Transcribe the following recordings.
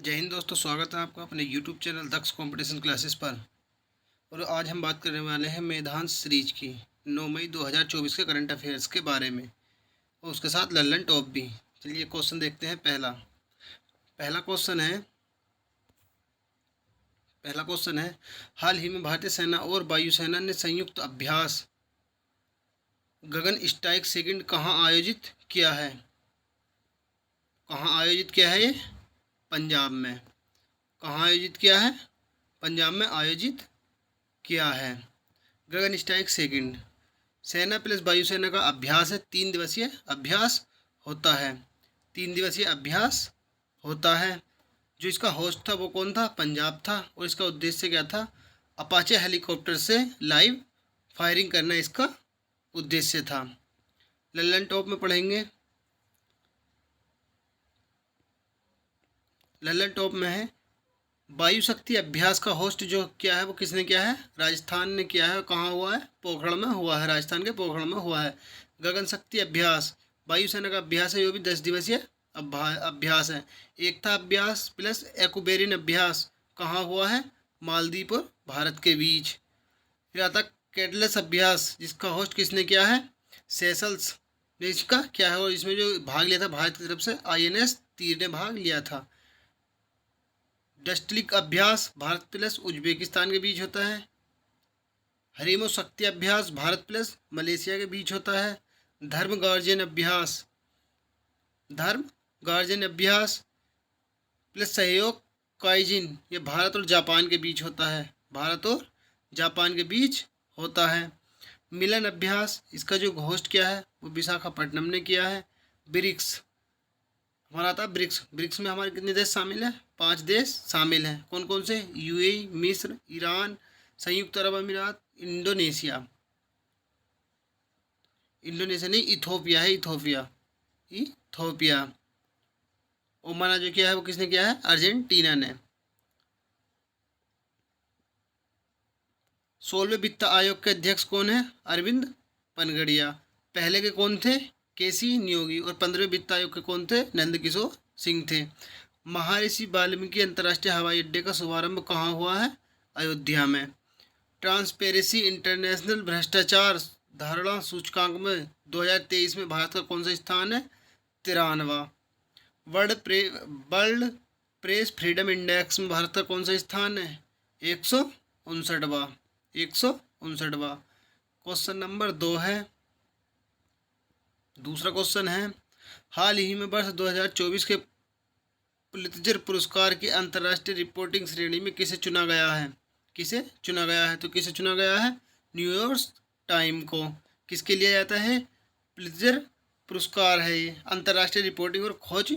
जय हिंद दोस्तों, स्वागत है आपका अपने यूट्यूब चैनल दक्ष कंपटीशन क्लासेस पर। और आज हम बात करने वाले हैं मेधांश सीरीज की 9 मई 2024 के करंट अफेयर्स के बारे में और उसके साथ लल्लन टॉप भी। चलिए क्वेश्चन देखते हैं। पहला क्वेश्चन है हाल ही में भारतीय सेना और वायुसेना ने संयुक्त अभ्यास गगन स्ट्राइक सेकंड कहाँ आयोजित किया है? कहाँ आयोजित किया है ये? पंजाब में। कहाँ आयोजित किया है? पंजाब में आयोजित किया है। गगन स्ट्राइक सेकंड सेना प्लस वायुसेना का अभ्यास है। 3 दिवसीय अभ्यास होता है। 3 दिवसीय अभ्यास होता है। जो इसका होस्ट था वो कौन था? पंजाब था। और इसका उद्देश्य क्या था? अपाचे हेलीकॉप्टर से लाइव फायरिंग करना इसका उद्देश्य था। लल्लन टॉप में पढ़ेंगे। लल्लन टॉप में है वायु शक्ति अभ्यास का होस्ट जो क्या है वो किसने किया है? राजस्थान ने किया है। कहाँ हुआ है? पोखरण में हुआ है। राजस्थान के पोखरण में हुआ है। गगन शक्ति अभ्यास वायुसेना का अभ्यास है। वो भी 10 दिवसीय अभ्यास है। एकता अभ्यास प्लस एक्यूबेरिन अभ्यास कहाँ हुआ है? मालदीव और भारत के बीच। फिर आता कैटलस अभ्यास जिसका होस्ट किसने किया है? सेशल्स ने इसका क्या है और इसमें जो भाग लिया था भारत की तरफ से INS तीर ने भाग लिया था। डस्टलिक अभ्यास भारत प्लस उज्बेकिस्तान के बीच होता है। हरीमो शक्ति अभ्यास भारत प्लस मलेशिया के बीच होता है। धर्म गार्जियन अभ्यास प्लस सहयोग काइजिन ये भारत और जापान के बीच होता है। भारत और जापान के बीच होता है। मिलन अभ्यास इसका जो होस्ट किया है वो विशाखापट्टनम ने किया है। ब्रिक्स हमारा आता है ब्रिक्स में हमारे कितने देश शामिल हैं? 5 देश शामिल हैं। कौन कौन से? UAE, मिस्र, ईरान, संयुक्त अरब अमीरात, इंडोनेशिया नहीं, इथोपिया है। इथोपिया। ओमाना जो किया है वो किसने किया है? अर्जेंटीना ने। 16वें वित्त आयोग के अध्यक्ष कौन है? अरविंद पनगड़िया। पहले के कौन थे? KC नियोगी। और 15वें वित्त आयोग के कौन थे? नंदकिशोर सिंह थे। महर्षि वाल्मीकि अंतर्राष्ट्रीय हवाई अड्डे का शुभारंभ कहाँ हुआ है? अयोध्या में। ट्रांसपेरेंसी इंटरनेशनल भ्रष्टाचार धारणा सूचकांक में 2023 में भारत का कौन सा स्थान है? 93वां। वर्ल्ड प्रेस फ्रीडम इंडेक्स में भारत का कौन सा स्थान है? 159वां। क्वेश्चन नंबर 2 है। दूसरा क्वेश्चन है हाल ही में वर्ष 2024 के पुलित्जर पुरस्कार की अंतर्राष्ट्रीय रिपोर्टिंग श्रेणी में किसे चुना गया है? तो किसे चुना गया है? न्यूयॉर्क टाइम को। किसके लिए जाता है? पुलित्जर पुरस्कार है ये। अंतर्राष्ट्रीय रिपोर्टिंग और खोज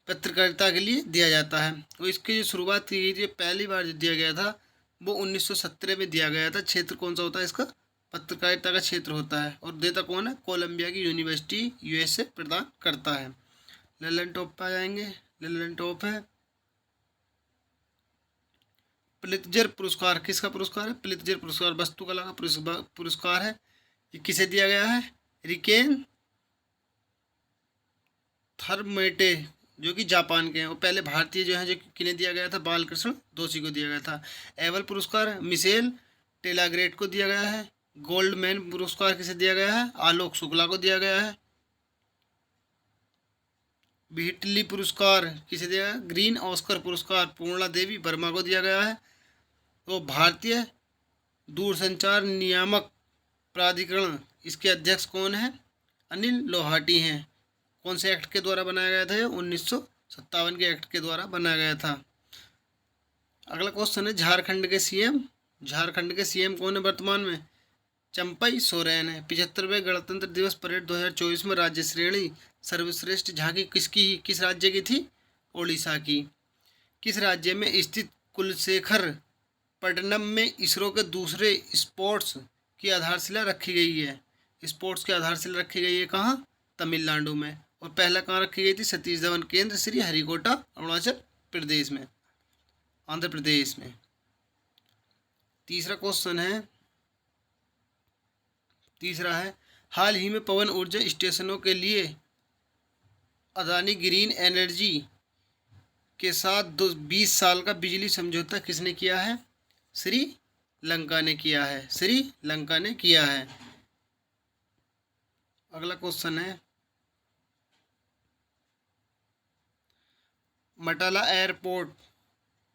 पत्रकारिता के लिए दिया जाता है। और इसकी जो शुरुआत की गई थी पहली बार जो दिया गया था वो 1917 में दिया गया था। क्षेत्र कौन सा होता है इसका? पत्रकारिता का क्षेत्र होता है। और देता कौन है? कोलंबिया की यूनिवर्सिटी USA प्रदान करता है। लल्लन टॉप पर आ जाएंगे। लल्लन टॉप है पुलित्जर पुरस्कार। किसका पुरस्कार है? पुलित्जर पुरस्कार वस्तुकला का पुरस्कार है। ये किसे दिया गया है? रिकेन थर्मेटे जो कि जापान के हैं। और पहले भारतीय जो है जो किन्हें दिया गया था? बालकृष्ण दोषी को दिया गया था। एवल पुरस्कार मिशेल टेलाग्रेट को दिया गया है। गोल्डमैन पुरस्कार किसे दिया गया है? आलोक शुक्ला को दिया गया है। व्हिटली पुरस्कार किसे दिया गया? ग्रीन ऑस्कर पुरस्कार पूर्णा देवी वर्मा को दिया गया है। तो भारतीय दूरसंचार नियामक प्राधिकरण इसके अध्यक्ष कौन है? अनिल लोहाटी हैं। कौन से एक्ट के द्वारा बनाया गया था? 1957 के एक्ट के द्वारा बनाया गया था। अगला क्वेश्चन है झारखंड के CM कौन है वर्तमान में? चंपई सोरेन है। 75वें गणतंत्र दिवस परेड 2024 में राज्य श्रेणी सर्वश्रेष्ठ झांकी किस राज्य की थी? ओडिशा की। किस राज्य में स्थित कुलशेखर पट्टनम में इसरो के दूसरे स्पोर्ट्स की आधारशिला रखी गई है? कहाँ? तमिलनाडु में। और पहला कहाँ रखी गई थी? सतीश धवन केंद्र श्री हरिकोटा अरुणाचल प्रदेश में, आंध्र प्रदेश में। तीसरा क्वेश्चन है हाल ही में पवन ऊर्जा स्टेशनों के लिए अदानी ग्रीन एनर्जी के साथ 20 साल का बिजली समझौता किसने किया है? श्रीलंका ने किया है। श्रीलंका ने किया है। अगला क्वेश्चन है, मटाला एयरपोर्ट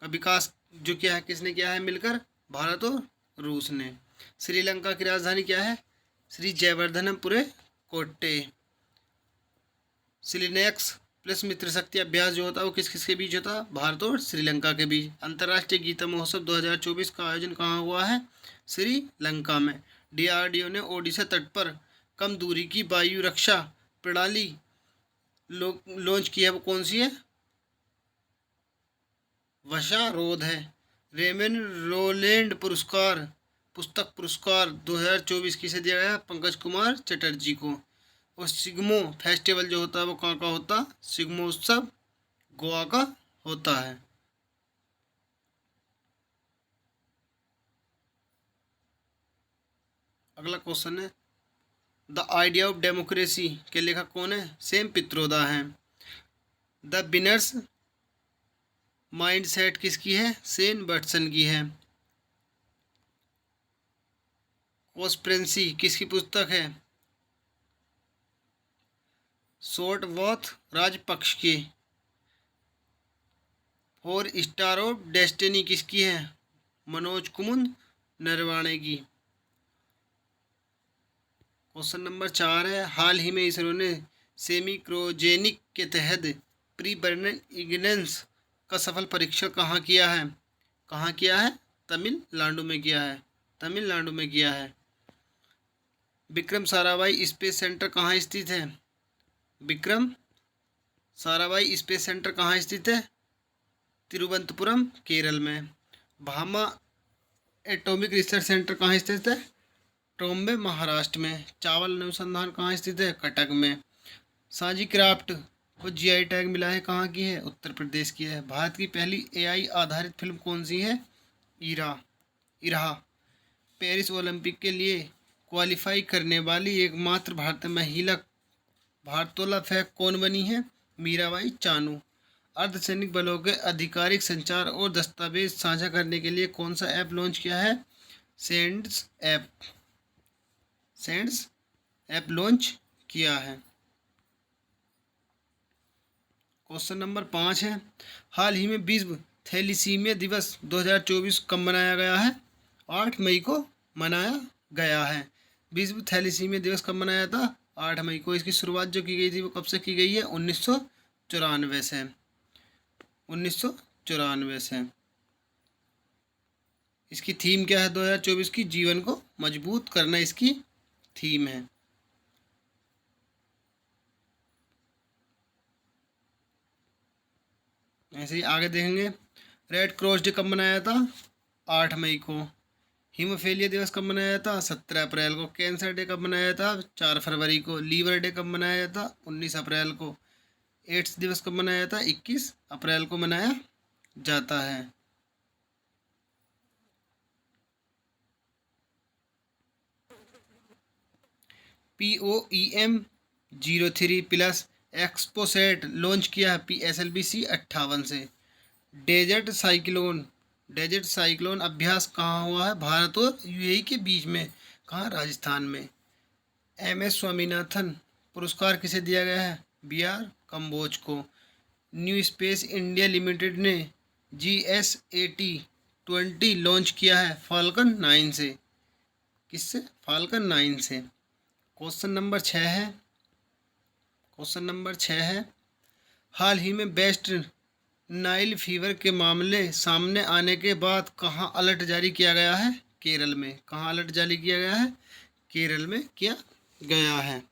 का विकास जो किया है किसने किया है मिलकर? भारत और रूस ने। श्रीलंका की राजधानी क्या है? श्री जयवर्धनपुरे कोट्टे। सिलिनेक्स प्लस मित्र शक्ति अभ्यास जो होता है वो किस किस के बीच होता है? भारत और श्रीलंका के बीच। अंतर्राष्ट्रीय गीता महोत्सव 2024 का आयोजन कहाँ हुआ है? श्रीलंका में। डीआरडीओ ने ओडिशा तट पर कम दूरी की वायु रक्षा प्रणाली लॉन्च की है, वो कौन सी है? वशारोध है। रेमन रोलैंड पुस्तक पुरस्कार 2024 किसे दिया गया? पंकज कुमार चटर्जी को। और सिग्मो फेस्टिवल जो होता है वो कहाँ का होता? सिग्मो उत्सव गोवा का होता है। अगला क्वेश्चन है, द आइडिया ऑफ डेमोक्रेसी के लेखक कौन है? सेम पित्रोदा हैं। द बिनर्स माइंडसेट किसकी है? सेन बर्टसन की है। कॉस्प्रेंसी किसकी पुस्तक है? शॉर्टवॉथ राजपक्ष की। और स्टार ऑफ डेस्टिनी किसकी है? मनोज कुमुद नरवाणे की। क्वेश्चन नंबर 4 है, हाल ही में इसरो ने सेमी क्रोजेनिक के तहत प्री बर्नर इग्नेंस का सफल परीक्षण कहाँ किया है? कहाँ किया है? तमिलनाडु में किया है। तमिलनाडु में किया है। विक्रम साराभाई स्पेस सेंटर कहाँ स्थित है? विक्रम साराभाई स्पेस सेंटर कहाँ स्थित है? तिरुवनंतपुरम केरल में। भामा एटॉमिक रिसर्च सेंटर कहाँ स्थित है? ट्रॉम्बे महाराष्ट्र में। चावल अनुसंधान कहाँ स्थित है? कटक में। सांची क्राफ्ट को जीआई टैग मिला है, कहाँ की है? उत्तर प्रदेश की है। भारत की पहली एआई आधारित फिल्म कौन सी है? इराहा। पेरिस ओलंपिक के लिए क्वालिफाई करने वाली एकमात्र भारतीय महिला भारोत्तोलक फेंक कौन बनी है? मीराबाई चानू। अर्धसैनिक बलों के आधिकारिक संचार और दस्तावेज साझा करने के लिए कौन सा ऐप लॉन्च किया है? सेंड्स ऐप लॉन्च किया है। क्वेश्चन नंबर 5 है, हाल ही में विश्व थैलीसीमिया दिवस 2024 कब मनाया गया है? 8 मई को मनाया गया है। विश्व थैलीसीमिया दिवस कब मनाया था? 8 मई को। इसकी शुरुआत जो की गई थी वो कब से की गई है? 1994 से। 1994 से। इसकी थीम क्या है 2024 की? जीवन को मजबूत करना इसकी थीम है। ऐसे ही आगे देखेंगे, रेड क्रॉस डे कब मनाया था? 8 मई को। हीमोफीलिया दिवस कब मनाया था? 17 अप्रैल को। कैंसर डे कब मनाया था? 4 फरवरी को। लीवर डे कब मनाया था? 19 अप्रैल को। एड्स दिवस कब मनाया था? 21 अप्रैल को मनाया जाता है। POEM03 प्लस एक्सपोसेट लॉन्च किया है PSLV-C 58 से। डेजर्ट साइक्लोन अभ्यास कहाँ हुआ है? भारत और यूएई के बीच में। कहाँ? राजस्थान में। MS स्वामीनाथन पुरस्कार किसे दिया गया है? BR कंबोज को। न्यू स्पेस इंडिया लिमिटेड ने GSAT-20 लॉन्च किया है फाल्कन 9 से। किससे? फाल्कन 9 से। क्वेश्चन नंबर 6 है, हाल ही में वेस्ट नाइल फीवर के मामले सामने आने के बाद कहाँ अलर्ट जारी किया गया है? केरल में। कहाँ अलर्ट जारी किया गया है? केरल में किया गया है।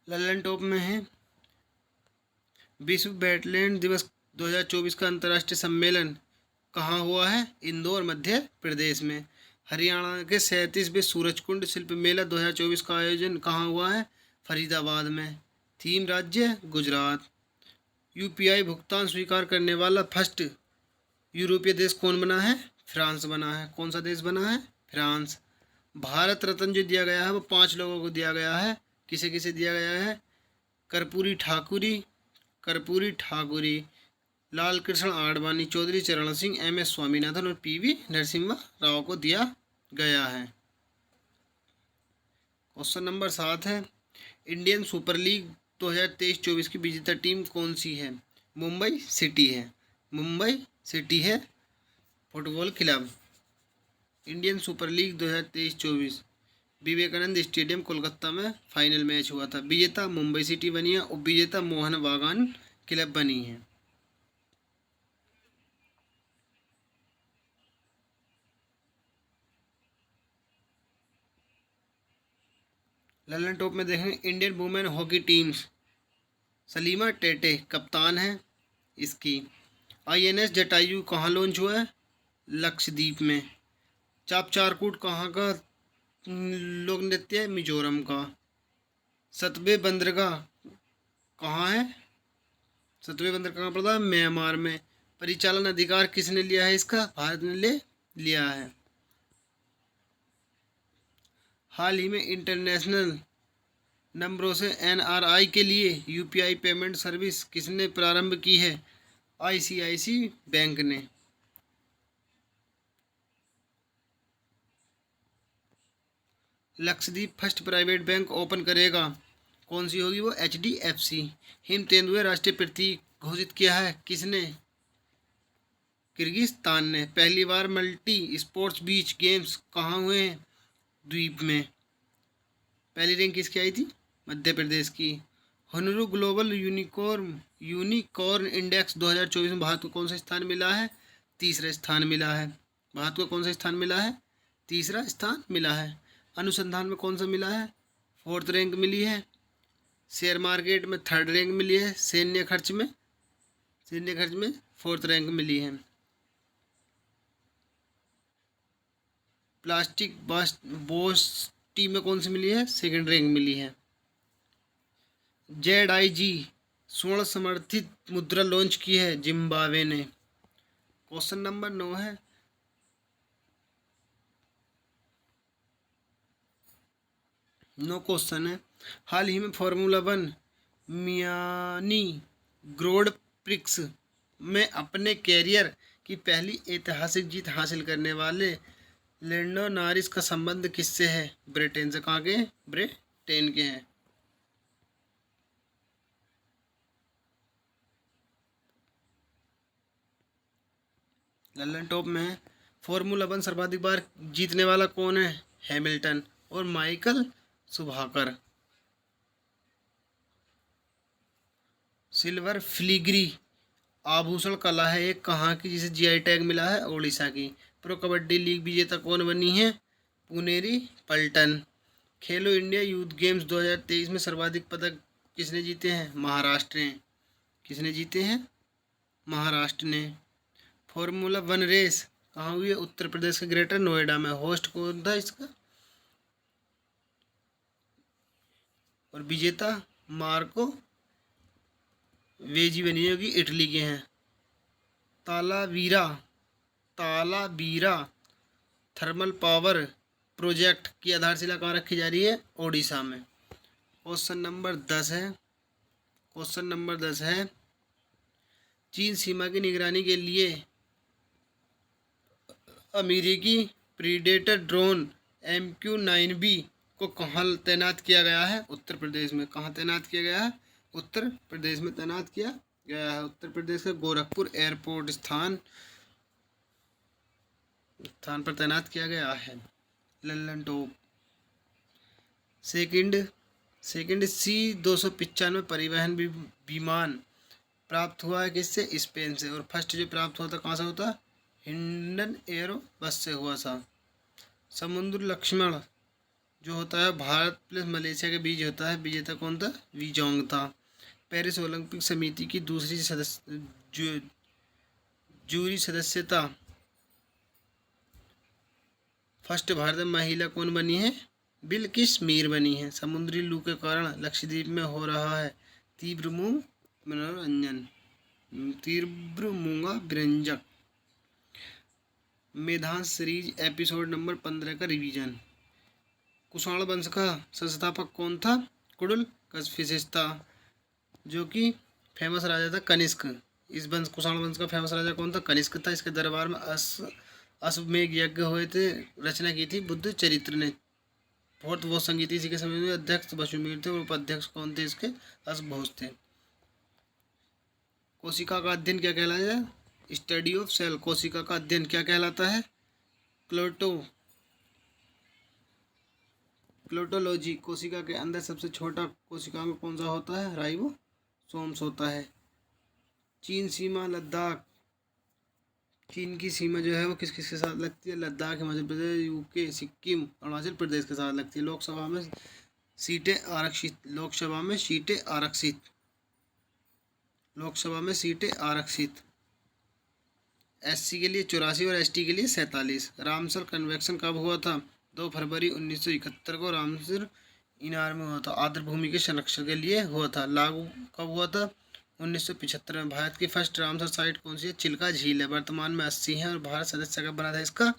ललन टॉप में है, विश्व वेटलैंड दिवस 2024 का अंतर्राष्ट्रीय सम्मेलन कहाँ हुआ है? इंदौर मध्य प्रदेश में। हरियाणा के 37वें सूरजकुंड शिल्प मेला 2024 का आयोजन कहाँ हुआ है? फरीदाबाद में। थीम राज्य गुजरात। UPI भुगतान स्वीकार करने वाला फर्स्ट यूरोपीय देश कौन बना है? फ्रांस बना है। कौन सा देश बना है? फ्रांस। भारत रत्न जो दिया गया है वो 5 लोगों को दिया गया है। किसे किसे दिया गया है? कर्पूरी ठाकुरी, कर्पूरी ठाकुरी, लाल कृष्ण आडवाणी, चौधरी चरण सिंह, MS स्वामीनाथन और PV नरसिम्हा राव को दिया गया है। क्वेश्चन नंबर 7 है, इंडियन सुपर लीग 2023-24 की विजेता टीम कौन सी है? मुंबई सिटी है, मुंबई सिटी है football club. Indian super league 2023-24 Vivekananda stadium Kolkata में फाइनल मैच हुआ था। विजेता मुंबई सिटी बनी है, उप विजेता मोहन बागान क्लब बनी है। ललन टॉप में देखें, Indian women hockey teams, Salima Tete कप्तान है इसकी। INS जटायु कहाँ लॉन्च हुआ है? लक्षद्वीप में। चाप चारकूट कहाँ का लोक नृत्य है? मिजोरम का। सतबे बंदरगाह कहाँ है? सतबे बंदरगाह कहाँ पड़ता है? म्यांमार में। परिचालन अधिकार किसने लिया है इसका? भारत ने ले लिया है। हाल ही में इंटरनेशनल नंबरों से NRI के लिए UPI पेमेंट सर्विस किसने प्रारंभ की है? ICICI बैंक ने। Lakshadweep first private bank open करेगा, कौन सी होगी वो? HDFC। हिम तेंदुए राष्ट्रीय प्रतीक घोषित किया है किसने? किर्गिस्तान ने। पहली बार मल्टी स्पोर्ट्स बीच गेम्स कहाँ हुए हैं? द्वीप में। पहली रैंक किसकी आई थी? मध्य प्रदेश की। होनरू ग्लोबल यूनिकॉर्न इंडेक्स 2024 में भारत को कौन सा स्थान मिला है? तीसरा स्थान मिला है। भारत को कौन सा स्थान मिला है? तीसरा स्थान मिला है। अनुसंधान में कौन सा मिला है? 4th रैंक मिली है। शेयर मार्केट में 3rd रैंक मिली है। सैन्य खर्च में 4th रैंक मिली है। प्लास्टिक बोस टीम में कौन सी मिली है? 2nd रैंक मिली है। ZIG स्वर्ण समर्थित मुद्रा लॉन्च की है जिम्बाब्वे ने। क्वेश्चन नंबर 9 है, क्वेश्चन है, हाल ही में फार्मूला 1 मियामी ग्रोड प्रिक्स में अपने कैरियर की पहली ऐतिहासिक जीत हासिल करने वाले लैंडो नॉरिस का संबंध किससे है? ब्रिटेन से। कहाँ के? ब्रिटेन के हैं। ललन टॉप में है, फार्मूला 1 सर्वाधिक बार जीतने वाला कौन है? हैमिल्टन और माइकल शुभाकर। सिल्वर फिलीग्री आभूषण कला है एक कहाँ की जिसे GI टैग मिला है? उड़ीसा की। प्रो कबड्डी लीग विजेता कौन बनी है? पुनेरी पल्टन। खेलो इंडिया यूथ गेम्स 2023 में सर्वाधिक पदक किसने जीते हैं? महाराष्ट्र ने। किसने जीते हैं? महाराष्ट्र ने। फार्मूला 1 रेस कहाँ हुई है? उत्तर प्रदेश के ग्रेटर नोएडा में। होस्ट कौन था इसका? और विजेता मार्को वेजी बनी होगी, इटली के हैं। तालावीरा थर्मल पावर प्रोजेक्ट की आधारशिला कहाँ रखी जा रही है? ओडिशा में। क्वेश्चन नंबर 10 है, चीन सीमा की निगरानी के लिए अमेरिकी प्रीडेटर ड्रोन MQ-9B को कहाँ तैनात किया गया है? उत्तर प्रदेश में। कहाँ तैनात किया गया है? उत्तर प्रदेश में तैनात किया गया है। उत्तर प्रदेश के गोरखपुर एयरपोर्ट स्थान पर तैनात किया गया है। ललन टॉप सेकंड C-295 परिवहन विमान प्राप्त हुआ है किससे? स्पेन से। और फर्स्ट जो प्राप्त हुआ था कहाँ से होता? हिंडन एयरो बस से हुआ था। समुद्र लक्ष्मण जो होता है भारत प्लस मलेशिया के बीच होता है, विजेता कौन था? वीजोंग था। पेरिस ओलंपिक समिति की दूसरी जूरी सदस्यता फर्स्ट भारतीय महिला कौन बनी है? बिल्किस मीर बनी है। समुद्री लू के कारण लक्षद्वीप में हो रहा है तीव्र मूंगा व्यंजक। मेधांश सीरीज एपिसोड नंबर 15 का रिवीजन। कुषाण वंश का संस्थापक कौन था? कुडल कशफिश था। जो कि फेमस राजा था कनिष्क। इस वंश कुषाण वंश का फेमस राजा कौन था? कनिष्क था। इसके दरबार में अश्वमेध यज्ञ हुए थे। रचना की थी बुद्ध चरित्र ने। फोर्थ वो संगीत इसी के समय में अध्यक्ष वसुमीर थे और उपाध्यक्ष कौन थे इसके? अश्वघोष थे। कोशिका का अध्ययन क्या कहलाता है? Study of cell. कोशिका का अध्ययन क्या कहलाता है? क्लोटोलॉजी। कोशिका के अंदर सबसे छोटा कोशिकांग कौन सा होता है? राइबोसोम्स होता है। चीन सीमा लद्दाख। चीन की सीमा जो है वो किस किस के साथ लगती है? लद्दाख, हिमाचल प्रदेश, यूके, सिक्किम, अरुणाचल प्रदेश के साथ लगती है। लोकसभा में सीटें आरक्षित। लोकसभा में सीटें आरक्षित। लोकसभा में सीटें आरक्षित। एससी के लिए 84 और एसटी के लिए 47। रामसर कन्वेक्शन कब हुआ था? 2 फरवरी 1971 को रामसर इनार में हुआ था। आर्द्र भूमि के संरक्षण के लिए हुआ था। लागू कब हुआ था? 1975 में। भारत की फर्स्ट रामसर साइट कौन सी है? चिल्का झील है। वर्तमान में 80 है और भारत सदस्य कब बना था इसका?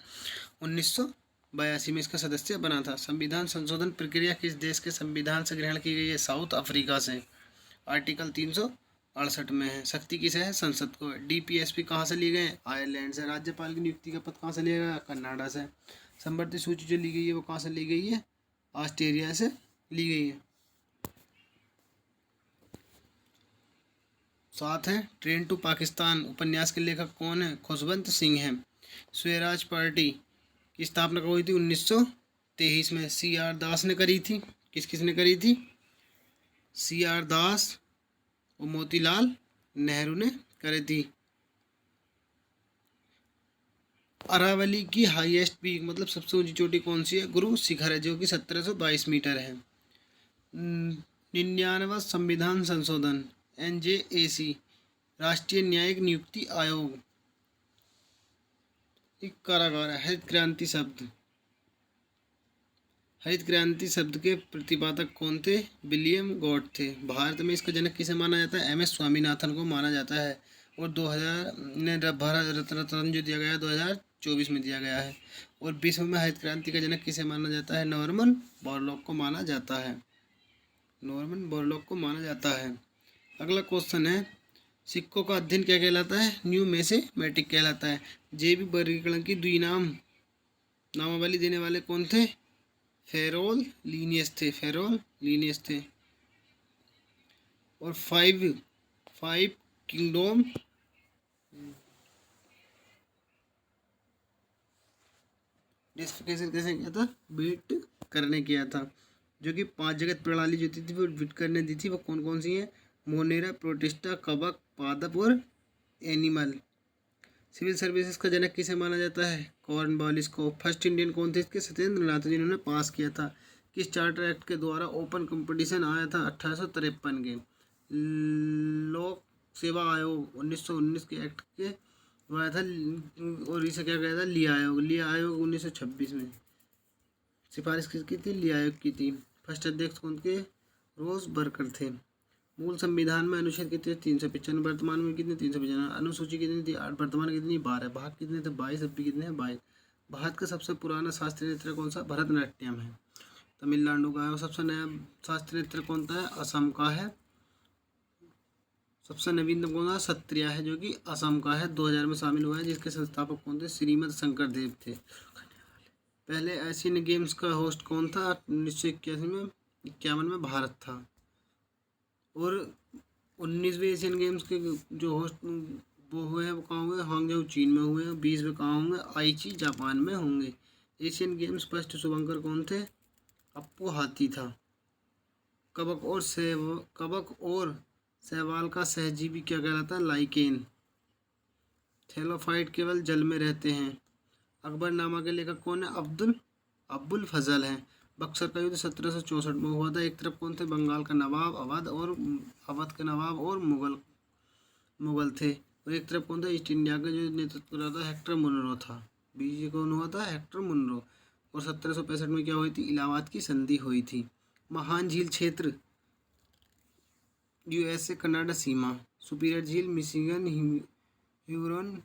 1982 में इसका सदस्य बना था। संविधान संशोधन प्रक्रिया किस देश के संविधान से ग्रहण की गई है? साउथ अफ्रीका से। आर्टिकल 368 में है। शक्ति किसे है? संसद को। डीपीएसपी कहाँ से लिए गए? आयरलैंड से। राज्यपाल की नियुक्ति का पद कहाँ से लिया गया? कनाडा से। संवर्धित सूची जो ली गई है वो कहाँ से ली गई है? ऑस्ट्रेलिया से ली गई है। 7 है ट्रेन टू पाकिस्तान। उपन्यास के लेखक कौन है? खुशवंत सिंह है। स्वराज पार्टी की स्थापना कब हुई थी? 1923 में। सी आर दास ने करी थी। किस किस ने करी थी? सी आर दास और मोतीलाल नेहरू ने करी थी। अरावली की हाईएस्ट पीक मतलब सबसे ऊंची चोटी कौन सी है? गुरु शिखर है, जो कि 1722 मीटर है। 99वां संविधान संशोधन NJAC। राष्ट्रीय न्यायिक नियुक्ति आयोग। एक कारागार है। हरित क्रांति शब्द। हरित क्रांति शब्द के प्रतिपादक कौन थे? विलियम गॉड थे। भारत में इसका जनक किसे माना जाता है? MS स्वामीनाथन को माना जाता है। और 2000 ने भारत रत्न जो दिया गया है 2024 में दिया गया है। और विश्व में हरित क्रांति का जनक किसे माना जाता है? नॉर्मन बोरलॉग को माना जाता है। नॉर्मन बोरलॉग को माना जाता है। अगला क्वेश्चन है, सिक्कों का अध्ययन क्या कहलाता है? न्यूमेसेमेटिक कहलाता है। जैविक वर्गीकरण की द्विनाम नामावली देने वाले कौन थे? फेरोल लीनियस थे। फेरोल लीनियस थे। और फाइव किंगडम डिस्कशन कैसे किया था? बीट करने किया था। जो कि 5 जगत प्रणाली जो थी वो बीट करने दी थी। वो कौन कौन सी है? मोनेरा, प्रोटिस्टा, कवक, पादप और एनिमल। सिविल सर्विसेज का जनक किसे माना जाता है? कॉर्नवालिस को। फर्स्ट इंडियन कौन थे इसके? सत्येंद्र नाथ, जिन्होंने पास किया था। किस चार्टर एक्ट के द्वारा ओपन कंपटीशन आया था? 1853 के। लोक सेवा आयोग 1919 के एक्ट के आया था। और इसे क्या कहता था? लिया आयोग। लिया आयोग 1926 में। सिफारिश किसकी थी? लिया आयोग की थी। फर्स्ट अध्यक्ष कौन के? रोज बर्कर थे। मूल संविधान में अनुच्छेद कितने? 395। वर्तमान में कितने? 395। अनुसूची कितनी थी? 8। वर्तमान कितनी? 12। भाग कितने थे? 22। अब भी कितने हैं? 22। भारत का सबसे पुराना शास्त्रीय नृत्य कौन सा? भरतनाट्यम है, तमिलनाडु का है। और सबसे नया शास्त्रीय नृत्य कौन सा है? असम का है। सबसे नवीनतम कौन सा? सत्रिया है, जो कि असम का है। 2000 में शामिल हुआ है। जिसके संस्थापक कौन थे? श्रीमद शंकर देव थे। पहले एशियन गेम्स का होस्ट कौन था? 1951 में भारत था। और 19वें एशियन गेम्स के जो होस्ट वो हुए हैं वो कहाँ हुए? हांगझाऊ चीन में हुए हैं। 20वें कहाँ होंगे? आईची जापान में होंगे। एशियन गेम्स फर्स्ट शुभंकर कौन थे? अप्पू हाथी था। कवक और शैवाल का सहजीवी क्या कहलाता है? लाइकेन। थैलोफाइट केवल जल में रहते हैं। अकबरनामा के लेखक कौन है? अब्बुल फजल हैं। बक्सर का युद्ध 1764 में हुआ था। एक तरफ कौन थे? बंगाल का नवाब अवध के नवाब और मुगल थे। और एक तरफ कौन था? ईस्ट इंडिया का जो नेतृत्व कर रहा था हेक्टर मुनरो था। बीच कौन हुआ था? Hector Munro. और 1765 में क्या हुई थी? इलाहाबाद की संधि हुई थी। महान झील क्षेत्र USA कनाडा सीमा। सुपीरियर झील मिशिगन ह्यूरन।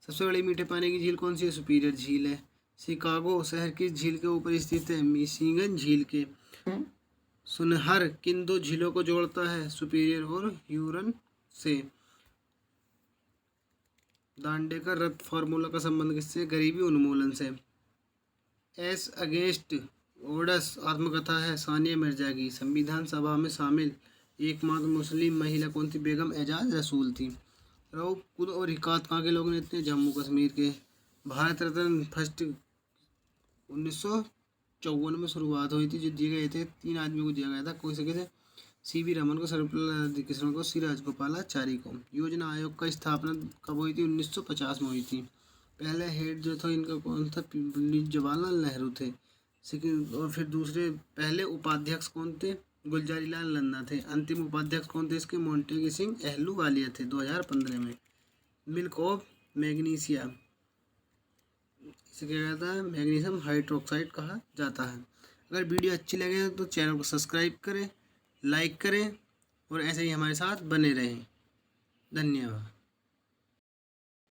सबसे बड़ी मीठे पानी की झील कौन सी है? सुपीरियर झील है। शिकागो शहर किस झील के ऊपर स्थित है? मिशिगन झील के। सुनहर किन दो झीलों को जोड़ता है? सुपीरियर और ह्यूरन से। दांडेकर रथ फार्मूला का संबंध किससे? गरीबी उन्मूलन से। एस अगेंस्ट ओडस आत्मकथा है सानिया मिर्जा की। संविधान सभा में शामिल एकमात्र मुस्लिम महिला कौन थी? बेगम एजाज रसूल थी। रऊफ कुद और हिकात कहाँ के लोग नेता हैं? जम्मू कश्मीर के। भारत रत्न फर्स्ट 1954 में शुरुआत हुई थी, जो दिए गए थे 3 आदमियों को दिया गया था। कोई सके थे सीवी रमन को, सर्वपल्ली राधाकृष्णन को, सी राजगोपालाचारी को। योजना आयोग का स्थापना कब हुई थी? 1950 में हुई थी। पहले हेड जो था इनका कौन था? पंडित जवाहरलाल नेहरू थे। और फिर दूसरे पहले उपाध्यक्ष कौन थे? गुलजारी लाल नंदा थे। अंतिम उपाध्यक्ष कौन थे इसके? मोंटेगी सिंह अहलूवालिया थे 2015 में। मिल्क ऑफ मैग्नीशिया, इसे क्या कहता है? मैग्नीशियम हाइड्रोक्साइड कहा जाता है। अगर वीडियो अच्छी लगे तो चैनल को सब्सक्राइब करें, लाइक करें और ऐसे ही हमारे साथ बने रहें। धन्यवाद।